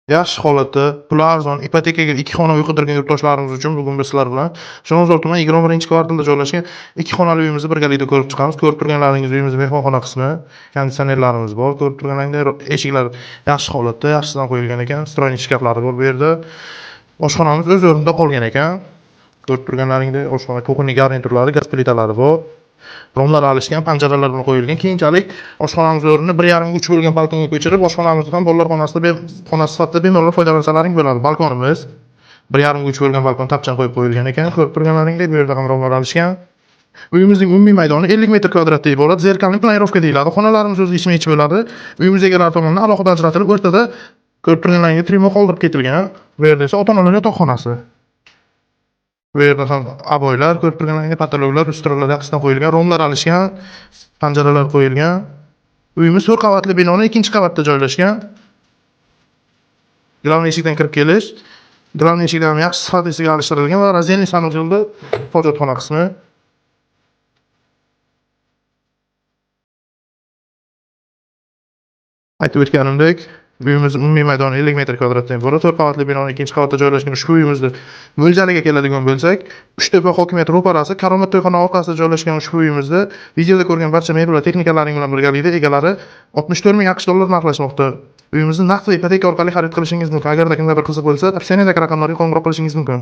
Yaxshi holatda, puli arzon, ipotekaga 2 xona uy qidirgan yurtdoshlarimiz uchun bugun biz sizlar bilan Chilonzor tumani 21-kvartalda joylashgan 2 xonali uyimizni birgalikda ko'rib chiqamiz. Ko'rib turganlaringiz uyimiz mehmonxona qismi, konditsionerlarimiz bor. Ko'rib turganlaringdek eshiklar yaxshi holatda, yaxshidan qo'yilgan ekan. Stroyniy shkaflari bor bu yerda. Oshxonamiz o'z o'rnida qolgan ekan. Ko'rib turganlaringdek oshxona kухonniy garniturlari, gaz plitalari bor. Romlar alishgan, panjaralar bilan qo'yilgan. Keyinchalik oshxonamiz o'rnini 1,5 3 bo'lgan balkonga ko'chirib, oshxonamizni ham bolalar xonasi sifatida bemalol foydalansalaring bo'ladi. Balkonimiz 1,5 3 bo'lgan balkon tapchan qo'yib qo'yilgan ekan. Ko'rib turganlaringdek bu yerda ham romlar alishgan. Uyimizning umumiy maydoni 50 metr kvadratga iborat. Zerkalli planirovka deyiladi. Xonalarimiz o'zi ichma-ich bo'ladi. Uyimiz egalari tomonidan alohida ajratilib, o'rtada ko'rib turganlaringdek trimo qoldirib ketilgan. Bu yerda esa ota-onalar yotoqxonasi. Bu yerda ham aboylar, ko'rib turganlaringdek patologlar, lustralar yaxshidan qo'yilgan, romlar alishgan, panjaralar qo'yilgan. Uyimiz 4 qavatli binoning 2-qavatda joylashgan. Glavniy eshikdan kirib kelish, glavniy eshikdan ham yaxshi sifat esiga alishtirilgan va razdельный sanuzelda hojatxona qismi. Aytib o'tganimdek, uyimiz umumiy maydoni 50 metr kvadratdan iborat. 4 qavatli binoning 2-qavatda joylashgan ushbu uyimizni mo'ljaliga keladigan bo'lsak, Uchtepa hokimiyat ro'parasi, Karomat to'yxona orqasida joylashgan ushbu uyimizda videoda ko'rgan barcha mebel va texnikalaring bilan birgalikda egalari 64 ming AQSh dollar narxlashmoqda. Uyimizni naqd va ipoteka orqali xarid qilishingiz mumkin. Agarda kimgadir qiziq bo'lsa, opsiyadagi raqamlarga qo'ng'iroq qilishingiz mumkin.